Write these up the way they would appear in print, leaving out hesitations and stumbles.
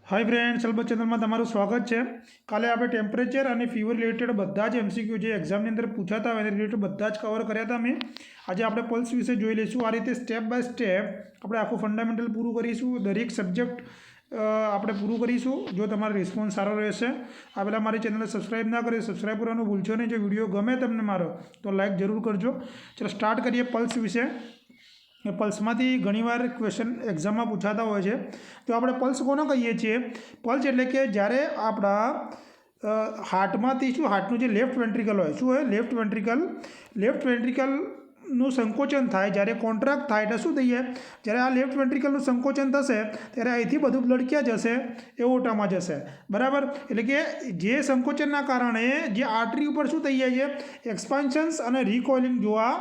Hi friends, अलबत्त channel में तमारू स्वागत है। काले आप टेम्परेचर और फीवर रिलेटेड बधा ज एमसीक्यू जो एग्जाम अंदर पूछाता है रिलेटेड बधा कवर कर्या था। मैं आज आप पल्स विषय जोई लईशुं। आ रीते स्टेप बाय स्टेप आप आखू फंडामेंटल पूरुं करीशुं। दरेक सब्जेक्ट આપણે પૂરું કરીશું જો તમારો રિસ્પોન્સ સારો રહેશે। આ પહેલાં મારી ચેનલને સબસ્ક્રાઈબ ના કરે સબસ્ક્રાઈબ કરવાનું ભૂલશો નહીં। જો વિડીયો ગમે તમને મારો તો લાઈક જરૂર કરજો। ચલો સ્ટાર્ટ કરીએ પલ્સ વિશે। પલ્સમાંથી ઘણીવાર ક્વેશ્ચન એક્ઝામમાં પૂછાતા હોય છે। તો આપણે પલ્સ કોને કહીએ છીએ? પલ્સ એટલે કે જ્યારે આપણા હાર્ટમાંથી શું હાર્ટનું જે લેફ્ટ વેન્ટ્રિકલ હોય શું હોય લેફ્ટ વેન્ટ્રિકલનું સંકોચન થાય, જ્યારે કોન્ટ્રાક્ટ થાય એટલે શું થઈ જાય? જ્યારે આ લેફ્ટ વેન્ટ્રિકલનું સંકોચન થશે ત્યારે અહીંથી બધું બ્લડ ક્યાં જશે? એઓર્ટામાં જશે, બરાબર। એટલે કે જે સંકોચનના કારણે જે આર્ટરી ઉપર શું થઈ જાય છે? એક્સપાન્શન્સ અને રિકોઇલિંગ જોવા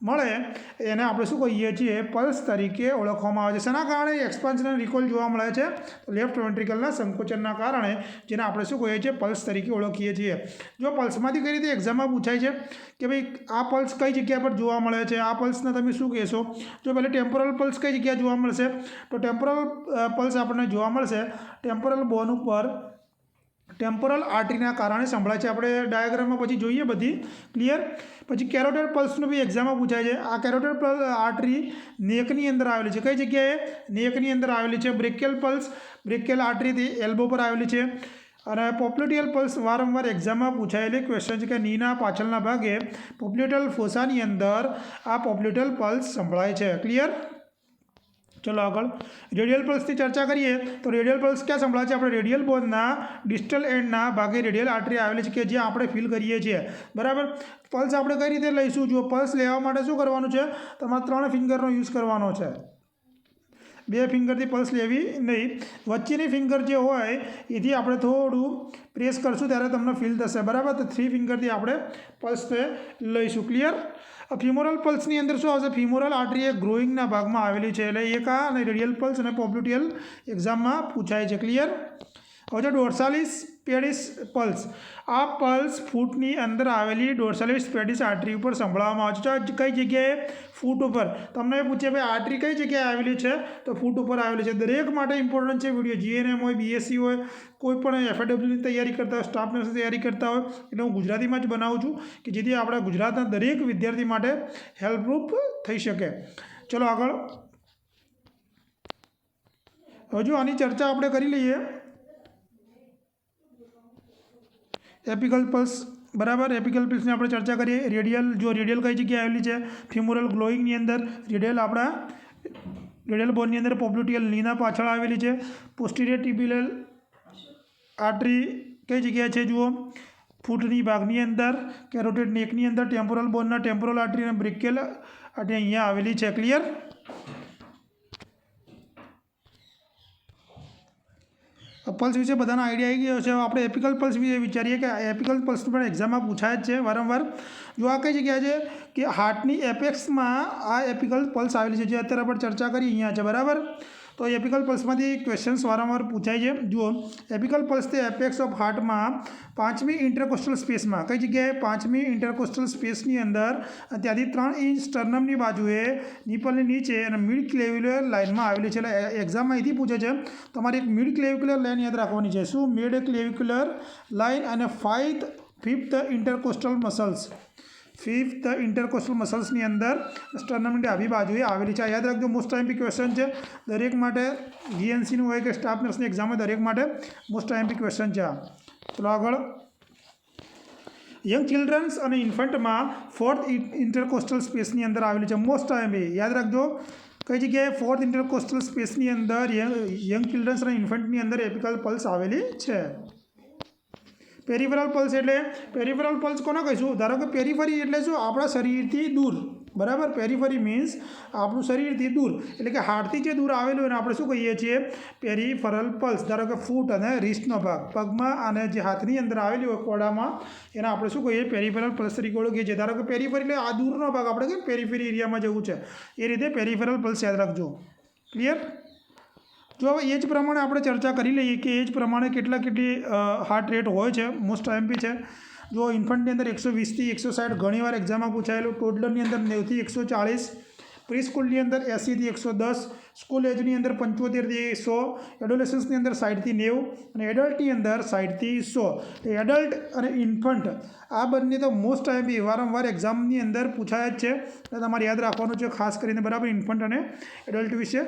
મળે એને આપણે શું કહીએ છીએ? પલ્સ તરીકે ઓળખવામાં આવે છે। શેના કારણે એક્સપાન્શન અને રિકોઇલ જોવા મળે છે? લેફ્ટ વેન્ટ્રિકલના સંકોચનના કારણે, જેને આપણે શું કહીએ છીએ? પલ્સ તરીકે ઓળખીએ છીએ। જો પલ્સમાંથી કઈ રીતે એક્ઝામમાં પૂછાય છે કે ભાઈ આ પલ્સ કઈ જગ્યા પર જોવા મળે છે, આ પલ્સને તમે શું કહેશો? જો પહેલાં ટેમ્પોરલ પલ્સ કઈ જગ્યાએ જોવા મળશે? તો ટેમ્પોરલ પલ્સ આપણને જોવા મળશે ટેમ્પોરલ બોન ઉપર, ટેમ્પોરલ આર્ટરીના કારણે સંભળાય છે। આપણે ડાયાગ્રામમાં પછી જોઈએ બધી ક્લિયર। પછી કેરોટિડ પલ્સનું બી એક્ઝામમાં પૂછાય છે। આ કેરોટિડ આર્ટરી નેકની અંદર આવેલી છે। કઈ જગ્યાએ? નેકની અંદર આવેલી છે। બ્રેકિયલ પલ્સ બ્રેકિયલ આર્ટરીથી એલ્બો પર આવેલી છે। અને પોપ્લિટિયલ પલ્સ વારંવાર એક્ઝામમાં પૂછાયેલી ક્વેશ્ચન છે કે નીના પાછળના ભાગે પોપ્લિટલ ફોસાની અંદર આ પોપ્લિટલ પલ્સ સંભળાય છે। ક્લિયર? चलो आगे रेडियल पल्स की चर्चा करिए तो रेडियल पल्स क्या संभळाय छे? आपणे रेडियल बोनना डिस्टल एंडना भागे रेडियल आर्टरी आवेली छे के जे आपणे फील करीए छीए, बराबर। पल्स आपणे कई रीते लईशुं? जो पल्स लेवा माटे शुं करवानुं छे? तमारे 3 फिंगरनो यूज करवानो छे। 2 फिंगरथी पल्स लेवी नहीं, वच्चेनी फिंगर जे होय एथी आपणे थोडुं प्रेस करशुं त्यारे तमने फील थशे, बराबर। तो 3 फिंगरथी आपणे पल्सने लईशुं। क्लियर? ફિમોરલ પલ્સની અંદર શું આવશે? ફિમોરલ આર્ટરી એ ગ્રોઈંગના ભાગમાં આવેલી છે, એટલે એક આ અને રેડિયલ પલ્સ અને પોપ્લિટિયલ એક્ઝામમાં પૂછાય છે। ક્લિયર? હવે જો ડોર્સાલિસ પેડિસ પલ્સ, આ પલ્સ ફૂટની અંદર આવેલી ડોર્સાલિસ પેડિસ આર્ટરી ઉપર સંભળાવવામાં આવે છે। કઈ જગ્યાએ? ફૂટ ઉપર। તમને પૂછે ભાઈ આર્ટરી કઈ જગ્યાએ આવેલી છે? તો ફૂટ ઉપર આવેલી છે। દરેક માટે ઇમ્પોર્ટન્ટ છે વિડીયો। જીએનએમ હોય, બીએસસી હોય, કોઈ પણ એફએડબ્લ્યુની તૈયારી કરતા હોય, સ્ટાફ નર્સની તૈયારી કરતા હોય, એટલે હું ગુજરાતીમાં જ બનાવું છું કે જેથી આપણા ગુજરાતના દરેક વિદ્યાર્થી માટે હેલ્પરૂપ થઈ શકે। ચલો આગળ હજુ આની ચર્ચા આપણે કરી લઈએ। એપિકલ પલ્સ, बराबर। एपिकल पल्स ने આપણે ચર્ચા કરીએ। રેડિયલ, જો રેડિયલ કઈ જગ્યાએ આવેલી છે? ફિમોરલ ગ્લોઈંગની અંદર। રેડિયલ આપણા રેડિયલ બોનની અંદર પોપ્લિટિયલ નીના પાછળ આવેલી છે। પોસ્ટિરિયર ટિબ્યુલર આર્ટરી કઈ જગ્યાએ છે? જુઓ ફૂટની ભાગની અંદર, કેરોટિડ નેકની અંદર, ટેમ્પોરલ બોનના ટેમ્પોરલ આર્ટરી અને બ્રેકિયલ આર્ટરી અહીંયા આવેલી છે। ક્લિયર? पल्स विषय बधाना आइडिया आई गयो है। आप एपिकल पल्स विषय विचारीए कि एपिकल पल्स पण एक्जाम में पूछाय ज छे वारंवार। जो आ कई जगह है कि हार्टनी एपेक्स में आ एपिकल पल्स आवेली है, जो अत्यारे आपण चर्चा करी अहींया है, बराबर। तो एपिकल पल्स में क्वेश्चन्स वारंवार पूछाय है। जुओ एपिकल पल्स थे एपेक्स ऑफ हार्ट में 5મી इंटरकोस्टल स्पेस में, कई जगह 5મી इंटरकोस्टल स्पेसनी अंदर त्याथी 3 इंच स्टर्नमनी बाजुए निपलनी नीचे और मिड क्लेव्युलर लाइन में आवेली है। एक्जाम में अहींथी पूछे छे तमारे एक मिड क्लेव्युलर लाइन याद राखवानी छे। शुं? मिड क्लेव्युलर लाइन और 5th intercostal muscles, 5th intercostal मसल्सनी अंदर स्टर्नमनी डाबी बाजुए आवेली है। याद रखो मोस्ट टाइम क्वेश्चन है दरेक माटे, जीएनसी નું હોય કે સ્ટાફ નર્સની એક્ઝામ में दरेक माटे मोस्ट टाइम क्वेश्चन है। चलो आगे यंग चिल्ड्रन्स और इन्फंट में 4th इंटरकोस्टल स्पेसनी अंदर आवेली है। मोस्ट टाइम याद रखो कई जगह 4th इंटरकोस्टल स्पेसनी अंदर यंग चिल्ड्रन्स और इन्फंटनी अंदर एपिकल पल्स आवेली है। पेरिफेरल पल्स एटले पेरिफेरल पल्स कोने कहीशुं? धारो के पेरिफेरी एटले शुं? आपणा शरीरथी दूर, बराबर। पेरिफेरी मीन्स आपणुं शरीरथी दूर, એટલે કે હાર્ટથી જે દૂર આવેલું એને આપણે શું કહીએ છીએ? Peripheral pulse. ધારો કે ફૂટ અને રિસ્ટનો ભાગ, પગમાં અને જે હાથની અંદર આવેલી હોય કોડામાં, એને આપણે શું કહીએ? પેરિફેરલ પલ્સ તરીકે ઓળખીએ છીએ। ધારો કે પેરિફેરી એટલે આ દૂરનો ભાગ, આપણે કે પેરિફેરી એરિયામાં જવું છે, એ રીતે પેરિફેરલ પલ્સ याद રાખજો। ક્લિયર? जो હવે એ જ પ્રમાણે આપણે ચર્ચા કરી લઈએ કે એ જ પ્રમાણે કેટલી હાર્ટ રેટ હોય છે। મોસ્ટ આઈએમપી છે। जो ઇન્ફન્ટની અંદર 120 થી 160 ઘણીવાર એક્ઝામમાં પૂછાયેલું। ટોડલરની અંદર 90 થી 140, પ્રી સ્કૂલની અંદર 80 થી 110, સ્કૂલ એજની અંદર 75થી 100, એડોલેસન્સની અંદર 60થી 90 અને એડલ્ટની અંદર 60થી 100. એડલ્ટ અને ઇન્ફન્ટ આ બંને તો મોસ્ટ ટાઈમ વારંવાર એક્ઝામની અંદર પૂછાય જ છે, એટલે તમારે યાદ રાખવાનું છે ખાસ કરીને, બરાબર, ઇન્ફન્ટ અને એડલ્ટ વિશે.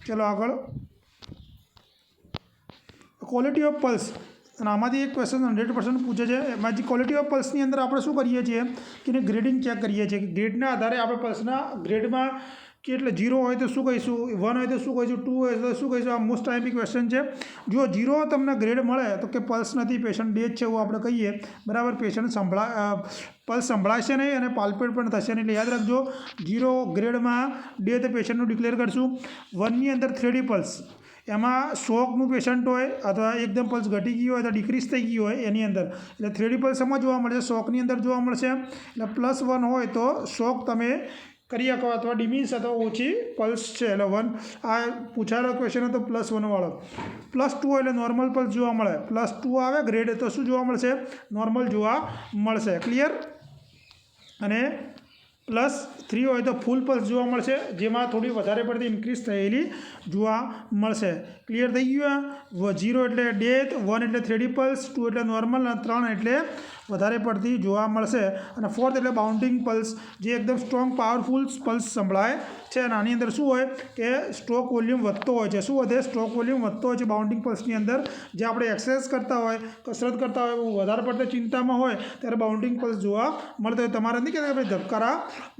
ચલો આગળ, ક્વોલિટી ઓફ પલ્સ, અને આમાંથી એક ક્વેશ્ચન 100% પૂછે છે. એમાં જે ક્વોલિટી ઓફ પલ્સની અંદર આપણે શું કરીએ છીએ કે એને ગ્રેડિંગ ચેક કરીએ છીએ, કે ગ્રેડના આધારે આપણે પલ્સના ગ્રેડમાં કે એટલે 0 હોય તો શું કહીશું, 1 હોય તો શું કહીશું, 2 હોય તો શું કહીશું. આ મોસ્ટ ટાઈમ ક્વેશ્ચન છે. જો 0 તમને ગ્રેડ મળે તો કે પલ્સ નથી, પેશન્ટ ડેડ છે એવું આપણે કહીએ, બરાબર. પેશન્ટ પલ્સ સંભળાશે નહીં અને પાલ્પેટ પણ થશે નહીં, એટલે યાદ રાખજો 0 ગ્રેડમાં ડેથ પેશન્ટનું ડિક્લેર કરશું. 1ની અંદર 3D પલ્સ, એમાં શોકનું પેશન્ટ હોય અથવા એકદમ પલ્સ ઘટી ગઈ હોય અથવા ડિક્રીઝ થઈ ગઈ હોય એની અંદર, એટલે 3D પલ્સ એમાં જોવા મળશે, શોકની અંદર જોવા મળશે. એટલે +1 હોય તો શોક તમે કરી શકો અથવા ડિમિન્સ અથવા ઓછી પલ્સ છે, એટલે 1 આ પૂછાયેલો ક્વેશ્ચન હતો +1 વાળો. +2 એટલે નોર્મલ પલ્સ જોવા મળે, +2 આવે ગ્રેડ તો શું જોવા મળશે, નોર્મલ જોવા મળશે. ક્લિયર. અને +3 હોય તો ફૂલ પલ્સ જોવા મળશે, જેમાં થોડી વધારે પડતી ઇન્ક્રીઝ થયેલી જોવા મળશે. ક્લિયર થઈ ગયું. 0 એટલે ડેથ, 1 એટલે 3D પલ્સ, 2 એટલે નોર્મલ અને 3 એટલે વધારે પડતી જોવા મળશે. અને 4th એટલે બાઉન્ડિંગ પલ્સ, જે એકદમ સ્ટ્રોંગ પાવરફુલ પલ્સ સંભળાય છે. અને આની અંદર શું હોય કે સ્ટ્રોક વોલ્યુમ વધતો હોય છે. શું વધે, સ્ટ્રોક વોલ્યુમ વધતો હોય છે બાઉન્ડિંગ પલ્સની અંદર. જે આપણે એક્સરસાઇઝ કરતા હોય, કસરત કરતા હોય, વધારે પડતા ચિંતામાં હોય ત્યારે બાઉન્ડિંગ પલ્સ જોવા મળતો હોય. તમારે નથી કહેતા ભાઈ ધબકારા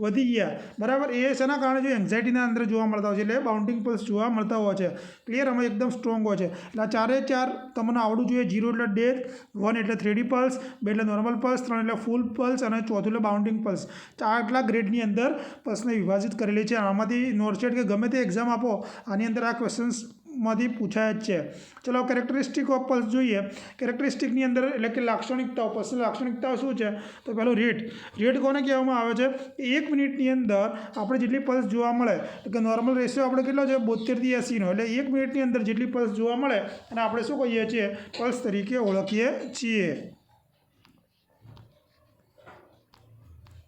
વધી ગયા, બરાબર, એ શેના કારણે જો એન્ઝાઇટીના અંદર જોવા મળતા હોય છે, એટલે બાઉન્ડિંગ પલ્સ જોવા મળતા હોય છે. ક્લિયર. આમાં એકદમ સ્ટ્રોંગ હોય છે. એટલે 4 તમને આવડવું જોઈએ. 0 એટલે ડેથ, 1 એટલે 3D પલ્સ, 2 એટલે નોર્મલ પલ્સ, 3 એટલે ફૂલ પલ્સ અને 4થું એટલે બાઉન્ડિંગ પલ્સ. આટલા ગ્રેડની અંદર પલ્સને વિભાજિત કરેલી છે. આમાંથી નોરસેટ કે ગમે તે એક્ઝામ આપો, આની અંદર આ ક્વેશ્ચન્સમાંથી પૂછાય જ છે. ચલો કેરેક્ટરિસ્ટિક ઓફ પલ્સ જોઈએ. કેરેક્ટરિસ્ટિકની અંદર એટલે કે લાક્ષણિકતાઓ, પલ્સની લાક્ષણિકતાઓ શું છે, તો પહેલું રેટ. રેટ કોને કહેવામાં આવે છે, 1 મિનિટની અંદર આપણે જેટલી પલ્સ જોવા મળે, તો કે નોર્મલ રેશિયો આપણે કેટલો છે 72 થી 80નો, એટલે 1 મિનિટની અંદર જેટલી પલ્સ જોવા મળે અને આપણે શું કહીએ છીએ, પલ્સ તરીકે ઓળખીએ છીએ.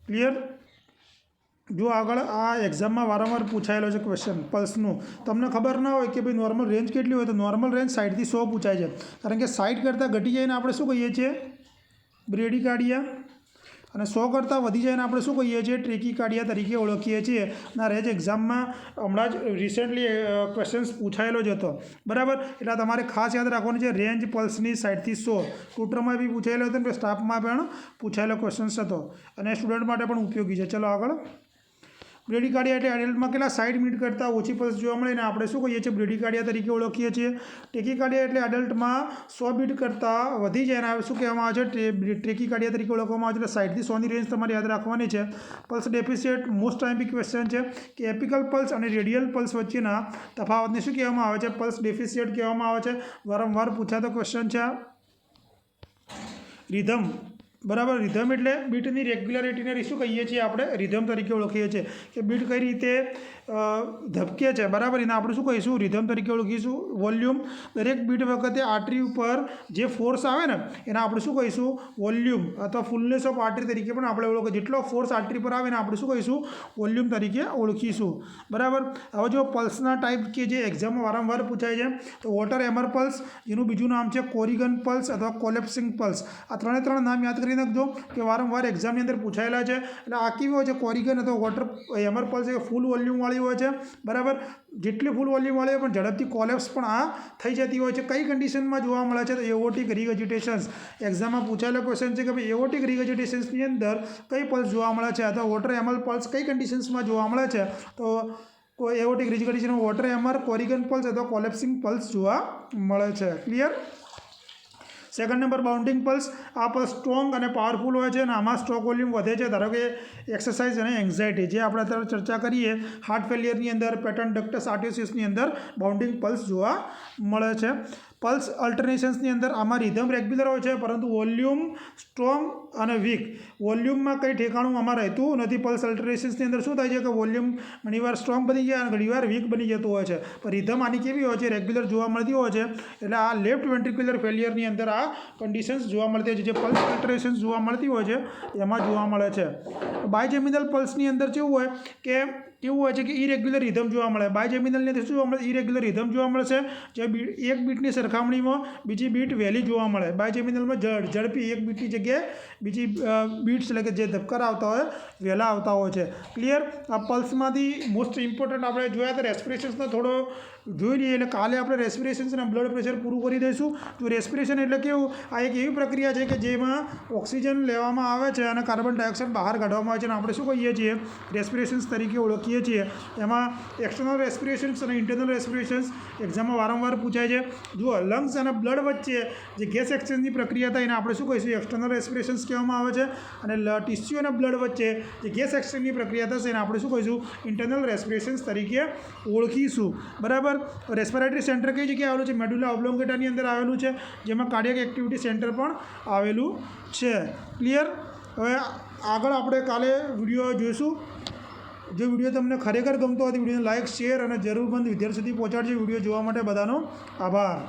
ક્લિયર. જો આગળ આ એક્ઝામમાં વારંવાર પૂછાયેલો છે ક્વેશ્ચન પલ્સનું, તમને ખબર ના હોય કે ભાઈ નોર્મલ રેન્જ કેટલી હોય, તો નોર્મલ રેન્જ 60 થી 100 પૂછાય છે. કારણ કે 60 કરતાં ઘટી જાય ને આપણે શું કહીએ છીએ, બ્રેડીકાર્ડિયા, અને 100 કરતાં વધી જાય ને આપણે શું કહીએ છીએ, ટ્રેકીકાર્ડિયા તરીકે ઓળખીએ છીએ. અને રેન્જ એક્ઝામમાં હમણાં જ રિસેન્ટલી ક્વેશ્ચન્સ પૂછાયેલો જ હતો, બરાબર. એટલે તમારે ખાસ યાદ રાખવાનું છે રેન્જ પલ્સની 60 થી 100. ટ્યુટરમાં બી પૂછાયેલો હતો અને સ્ટાફમાં પણ પૂછાયેલો ક્વેશ્ચન્સ હતો અને સ્ટુડન્ટ માટે પણ ઉપયોગી છે. ચલો આગળ. બ્રેડીકાર્ડિયા એટલે એડલ્ટમાં કેટલા 60 મિનિટ કરતાં ઓછી પલ્સ જોવા મળે ને આપણે શું કહીએ છીએ, બ્રેડીકાર્ડિયા તરીકે ઓળખીએ છીએ. ટેકીકાર્ડિયા એટલે એડલ્ટમાં 100 બીટ કરતાં વધી જાય અને શું કહેવામાં આવે છે, ટ્રેકીકાર્ડિયા તરીકે ઓળખવામાં આવે છે. એટલે 60 થી 100ની રેન્જ તમારે યાદ રાખવાની છે. Pulse deficit most time question છે કે એપિકલ પલ્સ અને રેડિયલ પલ્સ વચ્ચેના તફાવતને શું કહેવામાં આવે છે, પલ્સ ડેફિસિટ કહેવામાં આવે છે. વારંવાર પૂછાતો ક્વેશ્ચન છે. રિધમ, બરાબર. રિધમ એટલે બીટની રેગ્યુલારિટીને શું કહીએ છીએ, આપણે રિધમ તરીકે ઓળખીએ છીએ, કે બીટ કઈ રીતે ધબકે છે, બરાબર. એને આપણે શું કહીશું, રિધમ તરીકે ઓળખીશું. વોલ્યુમ, દરેક બીટ વખતે આર્ટરી ઉપર જે ફોર્સ આવે ને એને આપણે શું કહીશું, વોલ્યુમ અથવા ફૂલનેસ ઓફ આર્ટરી તરીકે પણ આપણે ઓળખીએ. જેટલો ફોર્સ આર્ટરી પર આવે ને આપણે શું કહીશું, વોલ્યુમ તરીકે ઓળખીશું, બરાબર. હવે જો પલ્સના ટાઈપ કે જે એક્ઝામમાં વારંવાર પૂછાય છે, તો વોટર એમર પલ્સ, એનું બીજું નામ છે કોરિગન પલ્સ અથવા કોલેપ્સિંગ પલ્સ. આ 3 નામ યાદ કરી નાખજો કે વારંવાર એક્ઝામની અંદર પૂછાયેલા છે. એટલે આ કેવી હોય છે, કોરિગન અથવા વોટર એમર પલ્સ એ ફૂલ વોલ્યુમવાળી હોય છે, બરાબર. જેટલી ફૂલ વોલ્યુમવાળી હોય પણ ઝડપથી કોલેપ્સ પણ આ થઈ જતી હોય છે. કઈ કન્ડિશનમાં જોવા મળે છે, તો એઓર્ટિક રિગર્જિટેશન્સ. એક્ઝામમાં પૂછાયેલો ક્વેશ્ચન છે કે ભાઈ એઓર્ટિક રિગર્જિટેશન્સની અંદર કઈ પલ્સ જોવા મળે છે અથવા વોટર એમર પલ્સ કઈ કન્ડિશન્સમાં જોવા મળે છે, તો એઓર્ટિક રિગર્જિટેશન વોટર એમર, કોરિગન પલ્સ અથવા કોલેપ્સિંગ પલ્સ જોવા મળે છે. Clear. Second number bounding pulse. આ પલ્સ સ્ટ્રોંગ અને પાવરફુલ હોય છે અને આમાં સ્ટ્રોક વોલ્યુમ વધે છે. ધારો કે એક્સરસાઇઝ અને એન્ઝાઇટી, જે આપણે અત્યારે ચર્ચા કરીએ, હાર્ટ ફેલિયરની અંદર, પેટર્ન ડક્ટસ આર્ટિયોસિસની અંદર બાઉન્ડિંગ પલ્સ જોવા મળે છે. પલ્સ અલ્ટરનેશન્સની અંદર આમાં રિધમ રેગ્યુલર હોય છે, પરંતુ વોલ્યુમ સ્ટ્રોંગ અને વીક. વોલ્યુમમાં કંઈ ઠેકાણું આમાં રહેતું નથી. પલ્સ અલ્ટરનેશન્સની અંદર શું થાય છે કે વોલ્યુમ ઘણીવાર સ્ટ્રોંગ બની જાય અને ઘણીવાર વીક બની જતું હોય છે. પણ રિધમ આની કેવી હોય છે, રેગ્યુલર જોવા મળતી હોય છે. એટલે આ લેફ્ટ વેન્ટ્રિક્યુલર ફેલિયરની અંદર આ કન્ડિશન્સ જોવા મળતી હોય છે. જે પલ્સ અલ્ટરેશન્સ જોવા મળતી હોય છે એમાં જોવા મળે છે. બાયજેમિનલ પલ્સની અંદર કેવું હોય કે કેવું હોય છે કે ઇરેગ્યુલર રિધમ જોવા મળે. બાયજેમિનલની અંદર શું જોવા મળે? ઇરેગ્યુલર રિધમ જોવા મળશે, જે એક બીટની સરખામણીમાં બીજી બીટ વહેલી જોવા મળે. બાયજેમિનલમાં ઝડપી એક બીટની જગ્યાએ બીજી બીટ્સ એટલે કે જે ધબકારા આવતા હોય વહેલા આવતા હોય છે. ક્લિયર? આ પલ્સમાંથી મોસ્ટ ઇમ્પોર્ટન્ટ આપણે જોયા તો રેસ્પિરેશન્સનો થોડો જોઈ લઈએ. એટલે કાલે આપણે રેસ્પિરેશન્સ અને બ્લડ પ્રેશર પૂરું કરી દઈશું. તો રેસ્પિરેશન એટલે કેવું? આ એક એવી પ્રક્રિયા છે કે જેમાં ઓક્સિજન લેવામાં આવે છે અને કાર્બન ડાયોક્સાઇડ બહાર કાઢવામાં આવે છે, અને આપણે શું કહીએ છીએ? રેસ્પિરેશન્સ તરીકે ઓળખીએ છીએ. એમાં એક્સટર્નલ રેસ્પિરેશન્સ અને ઇન્ટરનલ રેસ્પિરેશન્સ એક્ઝામમાં વારંવાર પૂછાય છે. જુઓ, લંગ્સ અને બ્લડ વચ્ચે જે ગેસ એક્સચેન્જની પ્રક્રિયા થાય એને આપણે શું કહીશું? એક્સટર્નલ રેસ્પિરેશન્સ કહેવામાં આવે છે. અને ટિશ્યુ અને બ્લડ વચ્ચે જે ગેસ એક્સચેન્જની પ્રક્રિયા થશે એને આપણે શું કહીશું? ઇન્ટરનલ રેસ્પિરેશન્સ તરીકે ઓળખીશું. બરાબર? રેસ્પિરેટરી સેન્ટર કઈ જગ્યાએ આવેલું છે? મેડુલા ઓબ્લોંગેટાની અંદર આવેલું છે, જેમાં કાર્ડિયાક એક્ટિવિટી સેન્ટર પણ આવેલું છે. ક્લિયર? હવે આગળ આપણે કાલે વિડીયો જોઈશું. જો વિડીયો તમને ખરેખર ગમતો હોય તો વિડીયોને લાઇક, શેર અને જરૂર બંધ વિદ્યાર્થી સુધી પહોંચાડજો. વિડીયો જોવા માટે બધાનો આભાર.